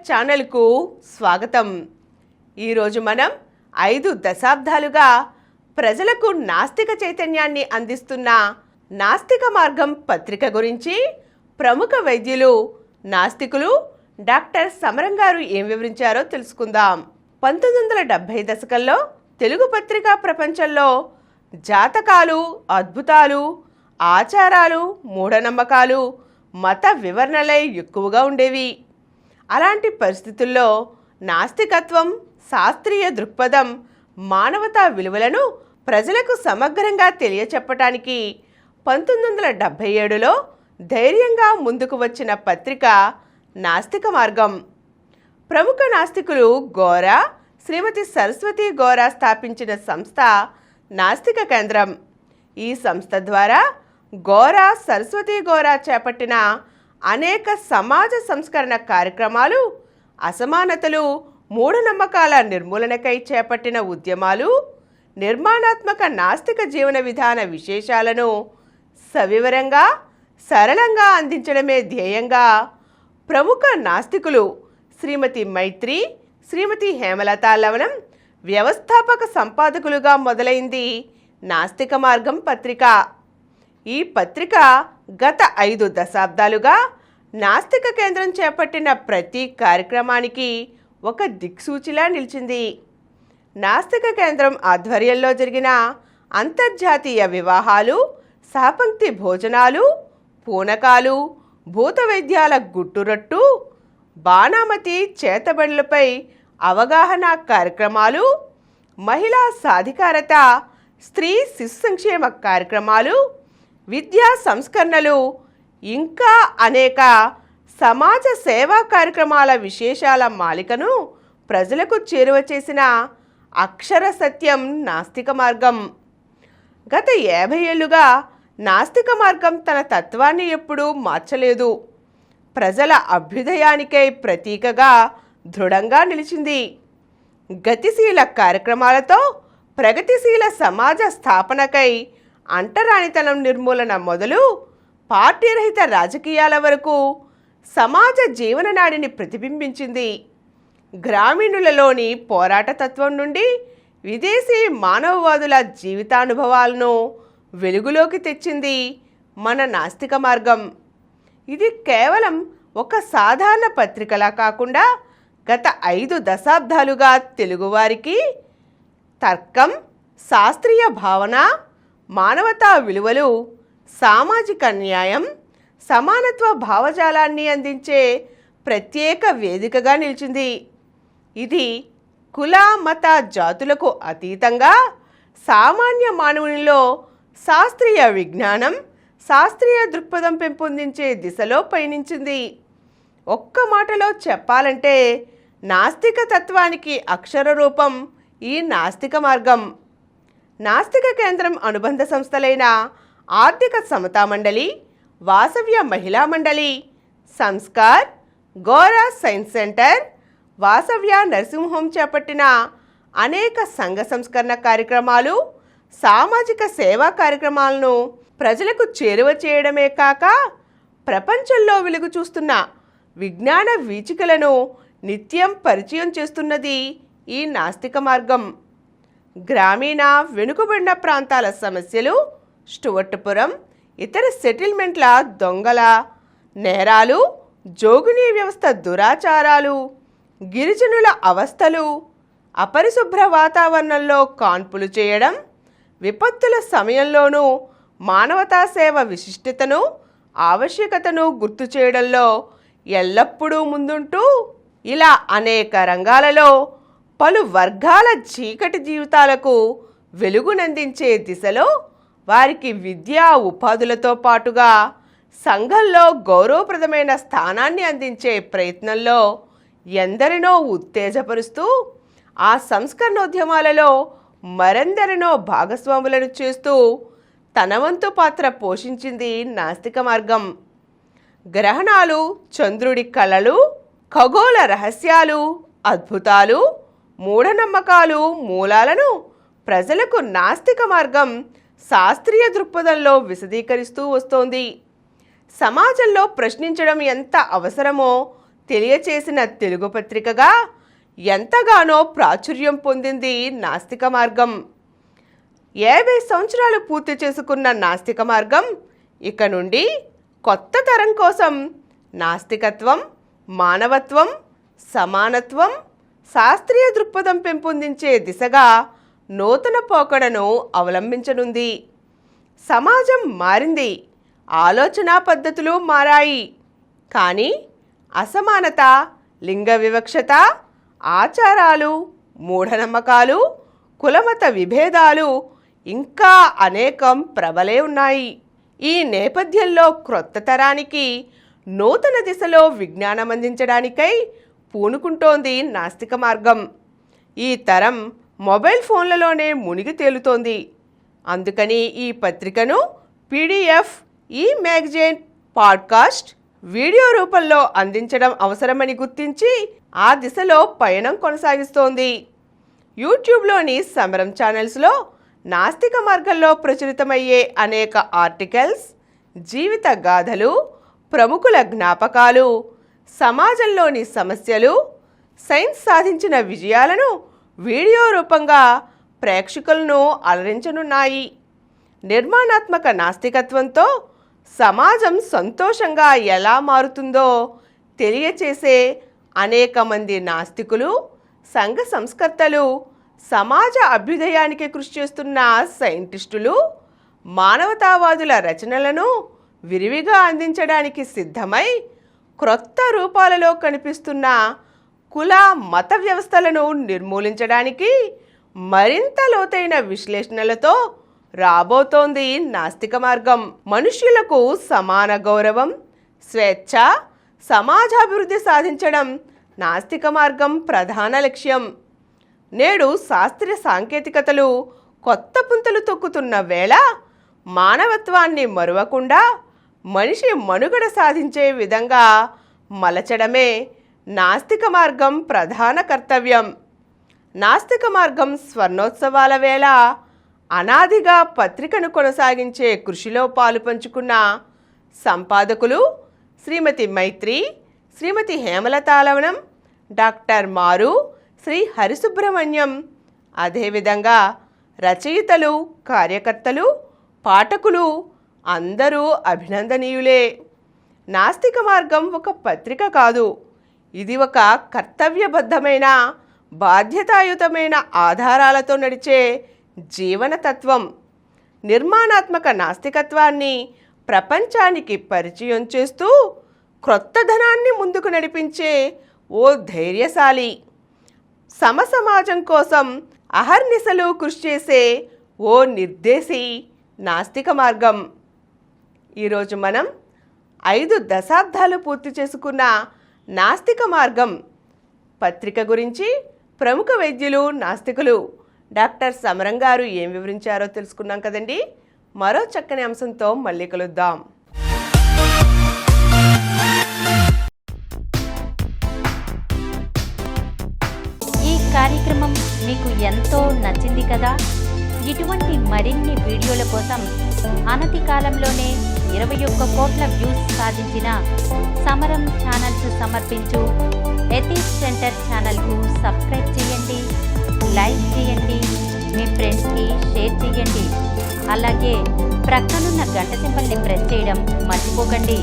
ఛానల్కు స్వాగతం. ఈరోజు మనం 5 దశాబ్దాలుగా ప్రజలకు నాస్తిక చైతన్యాన్ని అందిస్తున్న నాస్తిక మార్గం పత్రిక గురించి ప్రముఖ వైద్యులు నాస్తికులు డాక్టర్ సమరం గారు ఏం వివరించారో తెలుసుకుందాం. 1970 దశకంలో తెలుగు పత్రికా ప్రపంచంలో జాతకాలు, అద్భుతాలు, ఆచారాలు, మూఢనమ్మకాలు, మత వివరణలే ఎక్కువగా ఉండేవి. అలాంటి పరిస్థితుల్లో నాస్తికత్వం, శాస్త్రీయ దృక్పథం, మానవతా విలువలను ప్రజలకు సమగ్రంగా తెలియచెప్పటానికి 1977లో ధైర్యంగా ముందుకు వచ్చిన పత్రిక నాస్తిక మార్గం. ప్రముఖ నాస్తికులు గోరా, శ్రీమతి సరస్వతి గోరా స్థాపించిన సంస్థ నాస్తిక కేంద్రం. ఈ సంస్థ ద్వారా గోరా, సరస్వతి గోరా చేపట్టిన అనేక సమాజ సంస్కరణ కార్యక్రమాలు, అసమానతలు, మూఢనమ్మకాల నిర్మూలనకై చేపట్టిన ఉద్యమాలు, నిర్మాణాత్మక నాస్తిక జీవన విధాన విశేషాలను సవివరంగా, సరళంగా అందించడమే ధ్యేయంగా ప్రముఖ నాస్తికులు శ్రీమతి మైత్రి, శ్రీమతి హేమలత లవణం వ్యవస్థాపక సంపాదకులుగా మొదలైంది నాస్తిక మార్గం పత్రిక. ఈ పత్రిక గత 5 దశాబ్దాలుగా నాస్తిక కేంద్రం చేపట్టిన ప్రతి కార్యక్రమానికి ఒక దిక్సూచిలా నిలిచింది. నాస్తిక కేంద్రం ఆధ్వర్యంలో జరిగిన అంతర్జాతీయ వివాహాలు, సహపంక్తి భోజనాలు, పూనకాలు, భూత వైద్యాల గుట్టురట్టు, బాణామతి చేతబడులపై అవగాహన కార్యక్రమాలు, మహిళా సాధికారత, స్త్రీ శిశు సంక్షేమ కార్యక్రమాలు, విద్యా సంస్కరణలు, ఇంకా అనేక సమాజ సేవా కార్యక్రమాల విశేషాల మాలికను ప్రజలకు చేరువ చేసిన అక్షర సత్యం నాస్తిక మార్గం. గత 50 ఏళ్లుగా నాస్తిక మార్గం తన తత్వాన్ని ఎప్పుడూ మార్చలేదు. ప్రజల అభ్యుదయానికై ప్రతీకగా దృఢంగా నిలిచింది. గతిశీల కార్యక్రమాలతో ప్రగతిశీల సమాజ స్థాపనకై అంటరానితనం నిర్మూలన మొదలు పార్టీరహిత రాజకీయాల వరకు సమాజ జీవననాడిని ప్రతిబింబించింది. గ్రామీణులలోని పోరాటతత్వం నుండి విదేశీ మానవవాదుల జీవితానుభవాలను వెలుగులోకి తెచ్చింది మన నాస్తిక మార్గం. ఇది కేవలం ఒక సాధారణ పత్రికలా కాకుండా గత 5 దశాబ్దాలుగా తెలుగువారికి తర్కం, శాస్త్రీయ భావన, మానవతా విలువలు, సామాజిక న్యాయం, సమానత్వ భావజాలాన్ని అందించే ప్రత్యేక వేదికగా నిలిచింది. ఇది కుల, మత, జాతులకు అతీతంగా సామాన్య మానవునిలో శాస్త్రీయ విజ్ఞానం, శాస్త్రీయ దృక్పథం పెంపొందించే దిశలో పయనించింది. ఒక్క మాటలో చెప్పాలంటే నాస్తిక తత్వానికి అక్షర రూపం ఈ నాస్తిక మార్గం. నాస్తిక కేంద్రం అనుబంధ సంస్థలైన ఆర్థిక సమతా మండలి, వాసవ్య మహిళా మండలి, Sanskar, Gora science centre, Vasavya nursing home చేపట్టిన అనేక సంఘ సంస్కరణ కార్యక్రమాలు, సామాజిక సేవా కార్యక్రమాలను ప్రజలకు చేరువ చేయడమే కాక ప్రపంచంలో వెలుగు చూస్తున్న విజ్ఞాన వీచికలను నిత్యం పరిచయం చేస్తున్నది ఈ నాస్తిక మార్గం. గ్రామీణ వెనుకబడిన ప్రాంతాల సమస్యలు, స్టువర్ట్పురం, ఇతర సెటిల్మెంట్ల దొంగల నేరాలు, జోగినీ వ్యవస్థ దురాచారాలు, గిరిజనుల అవస్థలు, అపరిశుభ్ర వాతావరణంలో కాన్పులు చేయడం, విపత్తుల సమయంలోనూ మానవతా సేవ విశిష్టతను, ఆవశ్యకతను గుర్తు చేయడంలో ఎల్లప్పుడూ ముందుంటూ ఇలా అనేక రంగాలలో పలు వర్గాల చీకటి జీవితాలకు వెలుగునందించే దిశలో వారికి విద్యా ఉపాధులతో పాటుగా సంఘంలో గౌరవప్రదమైన స్థానాన్ని అందించే ప్రయత్నంలో ఎందరినో ఉత్తేజపరుస్తూ ఆ సంస్కరణోద్యమాలలో మరెందరినో భాగస్వాములను చేస్తూ తన వంతు పాత్ర పోషించింది నాస్తిక మార్గం. గ్రహణాలు, చంద్రుడి కళలు, ఖగోళ రహస్యాలు, అద్భుతాలు, మూఢనమ్మకాలు మూలాలను ప్రజలకు నాస్తిక మార్గం శాస్త్రీయ దృక్పథంలో విశదీకరిస్తూ వస్తోంది. సమాజంలో ప్రశ్నించడం ఎంత అవసరమో తెలియచేసిన తెలుగు పత్రికగా ఎంతగానో ప్రాచుర్యం పొందింది నాస్తిక మార్గం. 50 సంవత్సరాలు పూర్తి చేసుకున్న నాస్తిక మార్గం ఇక నుండి కొత్త తరం కోసం నాస్తికత్వం, మానవత్వం, సమానత్వం, శాస్త్రీయ దృక్పథం పెంపొందించే దిశగా నూతన పోకడను అవలంబించనుంది. సమాజం మారింది, ఆలోచనా పద్ధతులు మారాయి. కానీ అసమానత, లింగ వివక్షత, ఆచారాలు, మూఢనమ్మకాలు, కులమత విభేదాలు ఇంకా అనేకం ప్రబలే ఉన్నాయి. ఈ నేపథ్యంలో క్రొత్త తరానికి నూతన దిశలో విజ్ఞానం అందించడానికై పూనుకుంటోంది నాస్తిక మార్గం. ఈ తరం మొబైల్ ఫోన్లలోనే మునిగి తేలుతోంది. అందుకని ఈ పత్రికను PDF, మ్యాగజైన్, పాడ్కాస్ట్, వీడియో రూపంలో అందించడం అవసరమని గుర్తించి ఆ దిశలో పయనం కొనసాగిస్తోంది. యూట్యూబ్లోని సమరం ఛానల్స్లో నాస్తిక మార్గంలో ప్రచురితమయ్యే అనేక ఆర్టికల్స్, జీవిత గాథలు, ప్రముఖుల జ్ఞాపకాలు, సమాజంలోని సమస్యలు, సైన్స్ సాధించిన విజయాలను వీడియో రూపంగా ప్రేక్షకులను అలరించనున్నాయి. నిర్మాణాత్మక నాస్తికత్వంతో సమాజం సంతోషంగా ఎలా మారుతుందో తెలియచేసే అనేక మంది నాస్తికులు, సంఘ సంస్కర్తలు, సమాజ అభ్యుదయానికి కృషి చేస్తున్న సైంటిస్టులు, మానవతావాదుల రచనలను విరివిగా అందించడానికి సిద్ధమై క్రొత్త రూపాలలో కనిపిస్తున్న కుల మత వ్యవస్థలను నిర్మూలించడానికి మరింత లోతైన విశ్లేషణలతో రాబోతోంది నాస్తిక మార్గం. మనుష్యులకు సమాన గౌరవం, స్వేచ్ఛ, సమాజాభివృద్ధి సాధించడం నాస్తిక మార్గం ప్రధాన లక్ష్యం. నేడు శాస్త్రీయ సాంకేతికతలు కొత్త పుంతలు తొక్కుతున్న వేళ మానవత్వాన్ని మరువకుండా మనిషి మనుగడ సాధించే విధంగా మలచడమే నాస్తిక మార్గం ప్రధాన కర్తవ్యం. నాస్తిక మార్గం స్వర్ణోత్సవాల వేళ అనాదిగా పత్రికను కొనసాగించే కృషిలో పాలు పంచుకున్న సంపాదకులు శ్రీమతి మైత్రి, శ్రీమతి హేమలతాలవనం, డాక్టర్ మారు, శ్రీ హరిసుబ్రహ్మణ్యం, అదేవిధంగా రచయితలు, కార్యకర్తలు, పాఠకులు అందరూ అభినందనీయులే. నాస్తిక మార్గం ఒక పత్రిక కాదు, ఇది ఒక కర్తవ్యబద్ధమైన, బాధ్యతాయుతమైన ఆధారాలతో నడిచే జీవనతత్వం. నిర్మాణాత్మక నాస్తికత్వాన్ని ప్రపంచానికి పరిచయం చేస్తూ క్రొత్తదనాన్ని ముందుకు నడిపించే ఓ ధైర్యశాలి, సమసమాజం కోసం అహర్నిశలు కృషి చేసే ఓ నిర్దేశి నాస్తిక మార్గం. ఈరోజు మనం 5 దశాబ్దాలు పూర్తి చేసుకున్న నాస్తిక మార్గం పత్రిక గురించి ప్రముఖ వైద్యులు, నాస్తికులు డాక్టర్ సమరం గారు ఏం వివరించారో తెలుసుకున్నాం కదండి. మరో చక్కని అంశంతో మళ్ళీ కలుద్దాం. ఈ కార్యక్రమం మీకు ఎంతో నచ్చింది కదా. ఇటువంటి మరిన్ని వీడియోల కోసం అనతి కాలంలోనే 21 కోట్ల వ్యూస్ సాధించిన సమరం ఛానల్స్ సమర్పించు ఎథిక్స్ సెంటర్ ఛానల్కు సబ్స్క్రైబ్ చేయండి, లైక్ చేయండి, మీ ఫ్రెండ్స్కి షేర్ చేయండి. అలాగే ప్రక్కనున్న గంట సింబల్ని ప్రెస్ చేయడం మర్చిపోకండి.